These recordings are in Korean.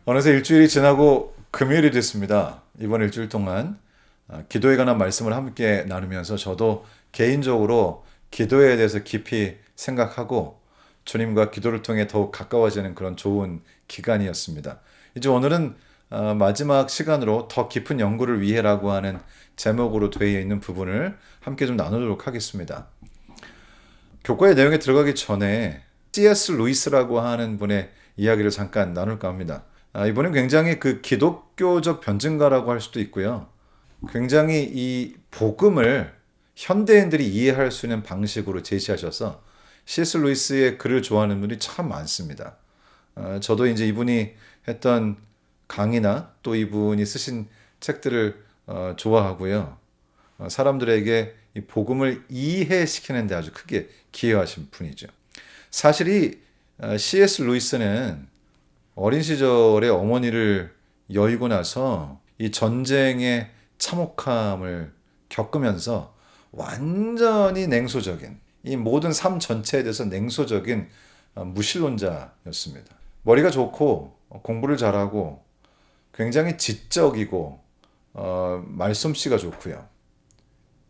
어느새 일주일이 지나고 금요일이 됐습니다. 이번 일주일 동안 기도에 관한 말씀을 함께 나누면서 저도 개인적으로 기도에 대해서 깊이 생각하고 주님과 기도를 통해 더욱 가까워지는 그런 좋은 기간이었습니다. 이제 오늘은 마지막 시간으로 더 깊은 연구를 위해라고 하는 제목으로 되어 있는 부분을 함께 좀 나누도록 하겠습니다. 교과의 내용에 들어가기 전에 C.S. 루이스라고 하는 분의 이야기를 잠깐 나눌까 합니다. 이분은 굉장히 그 기독교적 변증가라고 할 수도 있고요. 굉장히 이 복음을 현대인들이 이해할 수 있는 방식으로 제시하셔서 C.S. 루이스의 글을 좋아하는 분들이 참 많습니다. 저도 이제 이분이 했던 강의나 또 이분이 쓰신 책들을 좋아하고요. 사람들에게 이 복음을 이해시키는 데 아주 크게 기여하신 분이죠. 사실 이 C.S. 루이스는 어린 시절에 어머니를 여의고 나서 이 전쟁의 참혹함을 겪으면서 완전히 냉소적인, 이 모든 삶 전체에 대해서 냉소적인 무신론자였습니다. 머리가 좋고 공부를 잘하고 굉장히 지적이고 말솜씨가 좋고요.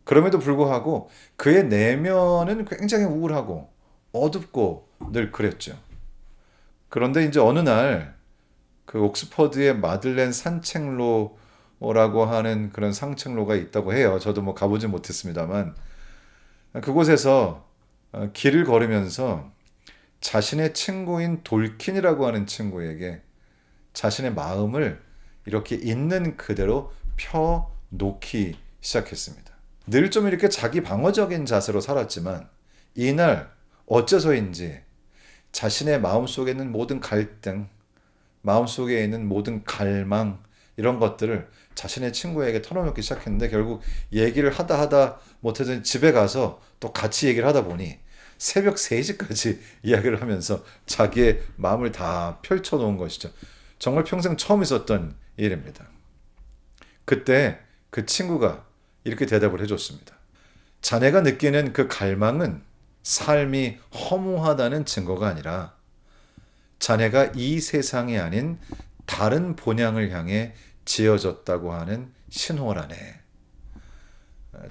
그럼에도 불구하고 그의 내면은 굉장히 우울하고 어둡고 늘 그랬죠. 그런데 이제 어느 날 그 옥스퍼드의 마들렌 산책로라고 하는 그런 산책로가 있다고 해요. 저도 뭐 가보진 못했습니다만 그곳에서 길을 걸으면서 자신의 친구인 돌킨이라고 하는 친구에게 자신의 마음을 이렇게 있는 그대로 펴 놓기 시작했습니다. 늘 좀 이렇게 자기 방어적인 자세로 살았지만 이날 어째서인지 자신의 마음속에 있는 모든 갈등, 마음속에 있는 모든 갈망 이런 것들을 자신의 친구에게 털어놓기 시작했는데 결국 얘기를 하다 못해서 집에 가서 또 같이 얘기를 하다 보니 새벽 3시까지 이야기를 하면서 자기의 마음을 다 펼쳐놓은 것이죠. 정말 평생 처음 있었던 일입니다. 그때 그 친구가 이렇게 대답을 해줬습니다. 자네가 느끼는 그 갈망은 삶이 허무하다는 증거가 아니라 자네가 이 세상이 아닌 다른 본향을 향해 지어졌다고 하는 신호라네.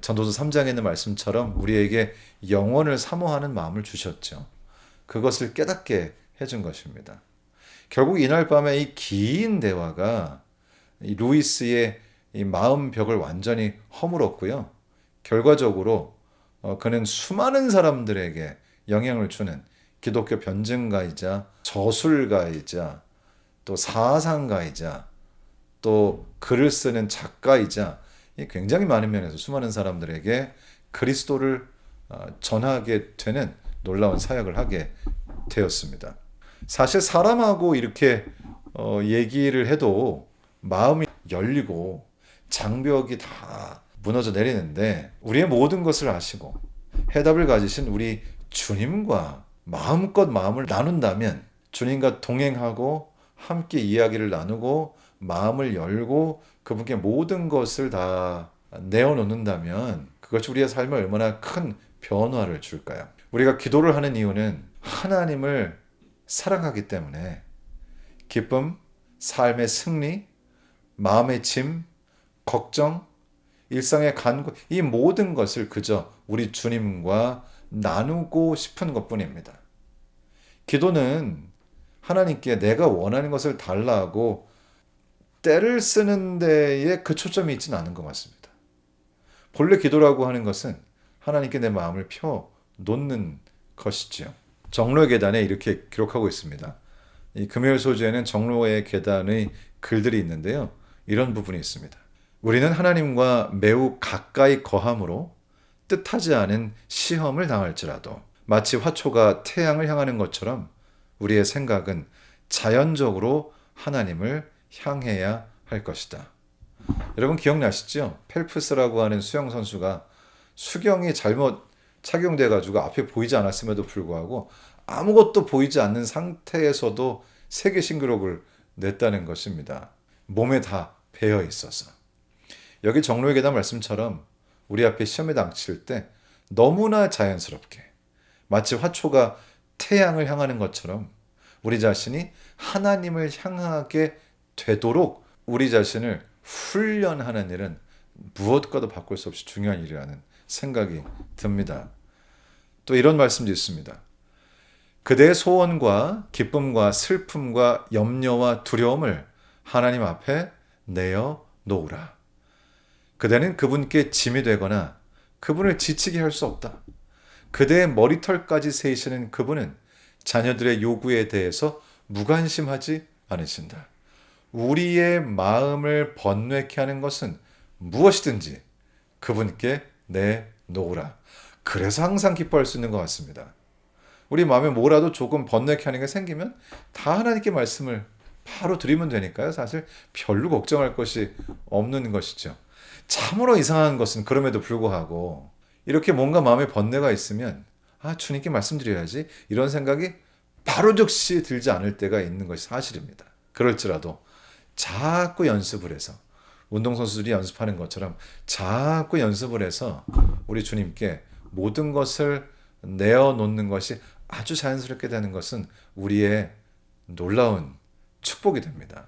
전도서 3장에 있는 말씀처럼 우리에게 영원을 사모하는 마음을 주셨죠. 그것을 깨닫게 해준 것입니다. 결국 이날 밤에 이 긴 대화가 이 루이스의 이 마음 벽을 완전히 허물었고요. 결과적으로 그는 수많은 사람들에게 영향을 주는 기독교 변증가이자 저술가이자 또 사상가이자 또 글을 쓰는 작가이자 굉장히 많은 면에서 수많은 사람들에게 그리스도를 전하게 되는 놀라운 사역을 하게 되었습니다. 사실 사람하고 이렇게 얘기를 해도 마음이 열리고 장벽이 다 무너져 내리는데 우리의 모든 것을 아시고 해답을 가지신 우리 주님과 마음껏 마음을 나눈다면 주님과 동행하고 함께 이야기를 나누고 마음을 열고 그분께 모든 것을 다 내어놓는다면 그것이 우리의 삶에 얼마나 큰 변화를 줄까요? 우리가 기도를 하는 이유는 하나님을 사랑하기 때문에 기쁨, 삶의 승리, 마음의 짐, 걱정, 일상의 간구, 이 모든 것을 그저 우리 주님과 나누고 싶은 것뿐입니다. 기도는 하나님께 내가 원하는 것을 달라고 때를 쓰는 데에 그 초점이 있지는 않은 것 같습니다. 본래 기도라고 하는 것은 하나님께 내 마음을 펴 놓는 것이지요. 정로의 계단에 이렇게 기록하고 있습니다. 이 금요일 소주에는 정로의 계단의 글들이 있는데요. 이런 부분이 있습니다. 우리는 하나님과 매우 가까이 거함으로 뜻하지 않은 시험을 당할지라도 마치 화초가 태양을 향하는 것처럼 우리의 생각은 자연적으로 하나님을 향해야 할 것이다. 여러분 기억나시죠? 펠프스라고 하는 수영 선수가 수경이 잘못 착용돼 가지고 앞에 보이지 않았음에도 불구하고 아무것도 보이지 않는 상태에서도 세계 신기록을 냈다는 것입니다. 몸에 다 배어 있어서. 여기 정로의 계단 말씀처럼 우리 앞에 시험에 닥칠 때 너무나 자연스럽게 마치 화초가 태양을 향하는 것처럼 우리 자신이 하나님을 향하게 되도록 우리 자신을 훈련하는 일은 무엇과도 바꿀 수 없이 중요한 일이라는 생각이 듭니다. 또 이런 말씀도 있습니다. 그대의 소원과 기쁨과 슬픔과 염려와 두려움을 하나님 앞에 내어 놓으라. 그대는 그분께 짐이 되거나 그분을 지치게 할 수 없다. 그대의 머리털까지 세이시는 그분은 자녀들의 요구에 대해서 무관심하지 않으신다. 우리의 마음을 번뇌케 하는 것은 무엇이든지 그분께 내놓으라. 그래서 항상 기뻐할 수 있는 것 같습니다. 우리 마음에 뭐라도 조금 번뇌케 하는 게 생기면 다 하나님께 말씀을 바로 드리면 되니까요. 사실 별로 걱정할 것이 없는 것이죠. 참으로 이상한 것은 그럼에도 불구하고 이렇게 뭔가 마음에 번뇌가 있으면 주님께 말씀드려야지 이런 생각이 바로 즉시 들지 않을 때가 있는 것이 사실입니다. 그럴지라도 자꾸 연습을 해서 운동선수들이 연습하는 것처럼 자꾸 연습을 해서 우리 주님께 모든 것을 내어놓는 것이 아주 자연스럽게 되는 것은 우리의 놀라운 축복이 됩니다.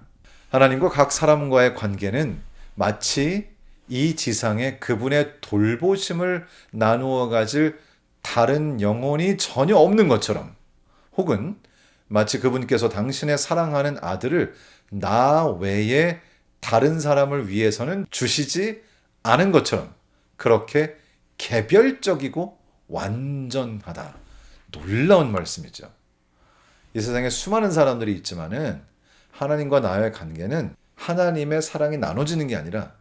하나님과 각 사람과의 관계는 마치 이 지상에 그분의 돌보심을 나누어 가질 다른 영혼이 전혀 없는 것처럼, 혹은 마치 그분께서 당신의 사랑하는 아들을 나 외에 다른 사람을 위해서는 주시지 않은 것처럼 그렇게 개별적이고 완전하다. 놀라운 말씀이죠. 이 세상에 수많은 사람들이 있지만은 하나님과 나의 관계는 하나님의 사랑이 나눠지는 게 아니라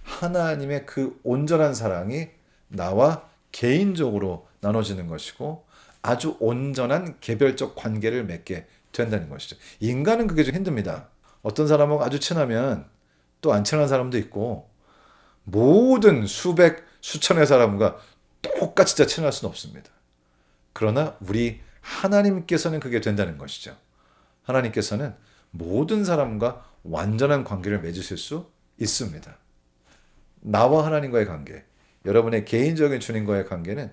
하나님의 그 온전한 사랑이 나와 개인적으로 나눠지는 것이고 아주 온전한 개별적 관계를 맺게 된다는 것이죠. 인간은 그게 좀 힘듭니다. 어떤 사람하고 아주 친하면 또 안 친한 사람도 있고 모든 수백, 수천의 사람과 똑같이 진짜 친할 수는 없습니다. 그러나 우리 하나님께서는 그게 된다는 것이죠. 하나님께서는 모든 사람과 완전한 관계를 맺으실 수 있습니다. 나와 하나님과의 관계, 여러분의 개인적인 주님과의 관계는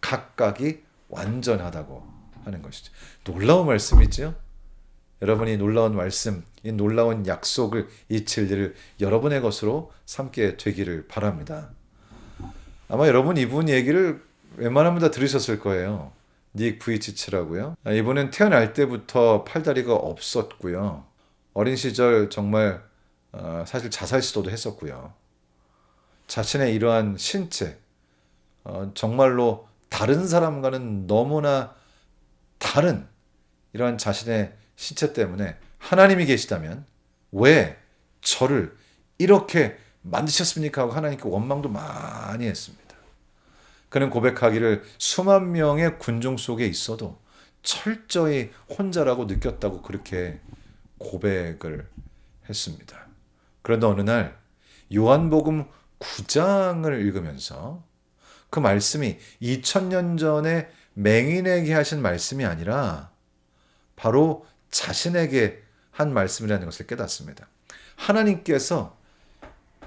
각각이 완전하다고 하는 것이죠. 놀라운 말씀이지요. 여러분이 놀라운 말씀, 이 놀라운 약속을 이 진리를 여러분의 것으로 삼게 되기를 바랍니다. 아마 여러분 이분 얘기를 웬만하면 다 들으셨을 거예요. 닉 부이치치라고요. 이분은 태어날 때부터 팔다리가 없었고요. 어린 시절 정말 사실 자살 시도도 했었고요. 자신의 이러한 신체, 정말로 다른 사람과는 너무나 다른 이러한 자신의 신체 때문에 하나님이 계시다면 왜 저를 이렇게 만드셨습니까? 하고 하나님께 원망도 많이 했습니다. 그는 고백하기를 수만 명의 군중 속에 있어도 철저히 혼자라고 느꼈다고 그렇게 고백을 했습니다. 그런데 어느 날 요한복음 9장을 읽으면서 그 말씀이 2000년 전에 맹인에게 하신 말씀이 아니라 바로 자신에게 한 말씀이라는 것을 깨닫습니다. 하나님께서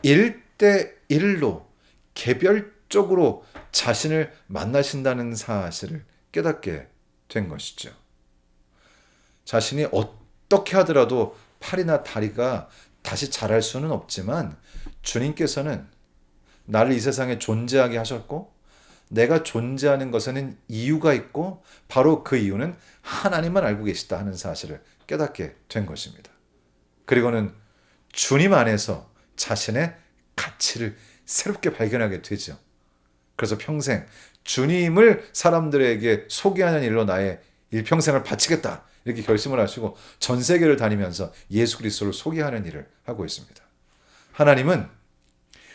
1대1로 개별적으로 자신을 만나신다는 사실을 깨닫게 된 것이죠. 자신이 어떻게 하더라도 팔이나 다리가 다시 자랄 수는 없지만 주님께서는 나를 이 세상에 존재하게 하셨고 내가 존재하는 것에는 이유가 있고 바로 그 이유는 하나님만 알고 계시다 하는 사실을 깨닫게 된 것입니다. 그리고는 주님 안에서 자신의 가치를 새롭게 발견하게 되죠. 그래서 평생 주님을 사람들에게 소개하는 일로 나의 일평생을 바치겠다 이렇게 결심을 하시고 전 세계를 다니면서 예수 그리스도를 소개하는 일을 하고 있습니다. 하나님은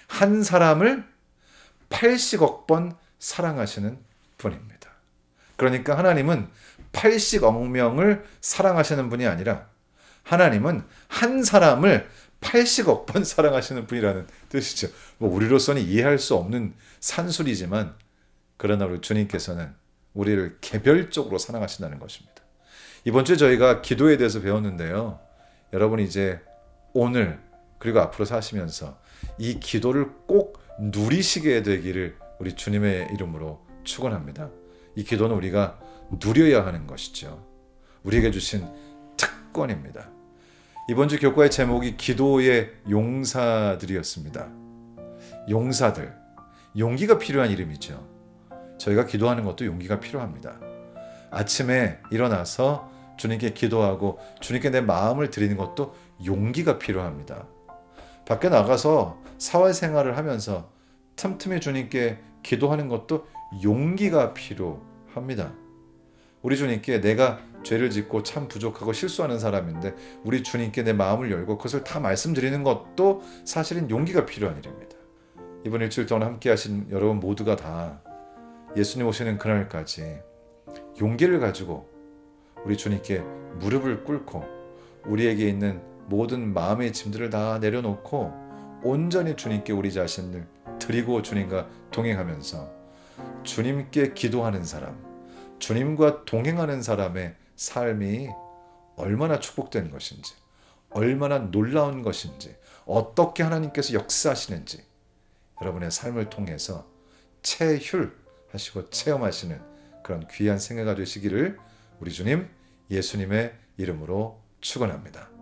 한 사람을 80억 번 사랑하시는 분입니다. 그러니까 하나님은 80억 명을 사랑하시는 분이 아니라 하나님은 한 사람을 80억 번 사랑하시는 분이라는 뜻이죠. 우리로서는 이해할 수 없는 산술이지만 그러나 우리 주님께서는 우리를 개별적으로 사랑하신다는 것입니다. 이번 주에 저희가 기도에 대해서 배웠는데요. 여러분이 이제 오늘 그리고 앞으로 사시면서 이 기도를 꼭 누리시게 되기를 우리 주님의 이름으로 축원합니다. 이 기도는 우리가 누려야 하는 것이죠. 우리에게 주신 특권입니다. 이번 주 교과의 제목이 기도의 용사들이었습니다. 용사들, 용기가 필요한 이름이죠. 저희가 기도하는 것도 용기가 필요합니다. 아침에 일어나서 주님께 기도하고 주님께 내 마음을 드리는 것도 용기가 필요합니다. 밖에 나가서 사회생활을 하면서 틈틈이 주님께 기도하는 것도 용기가 필요합니다. 우리 주님께 내가 죄를 짓고 참 부족하고 실수하는 사람인데 우리 주님께 내 마음을 열고 그것을 다 말씀드리는 것도 사실은 용기가 필요한 일입니다. 이번 일주일 동안 함께 하신 여러분 모두가 다 예수님 오시는 그날까지 용기를 가지고 우리 주님께 무릎을 꿇고 우리에게 있는 모든 마음의 짐들을 다 내려놓고 온전히 주님께 우리 자신을 드리고 주님과 동행하면서 주님께 기도하는 사람, 주님과 동행하는 사람의 삶이 얼마나 축복된 것인지, 얼마나 놀라운 것인지, 어떻게 하나님께서 역사하시는지 여러분의 삶을 통해서 체휼하시고 체험하시는 그런 귀한 생애가 되시기를 우리 주님 예수님의 이름으로 축원합니다.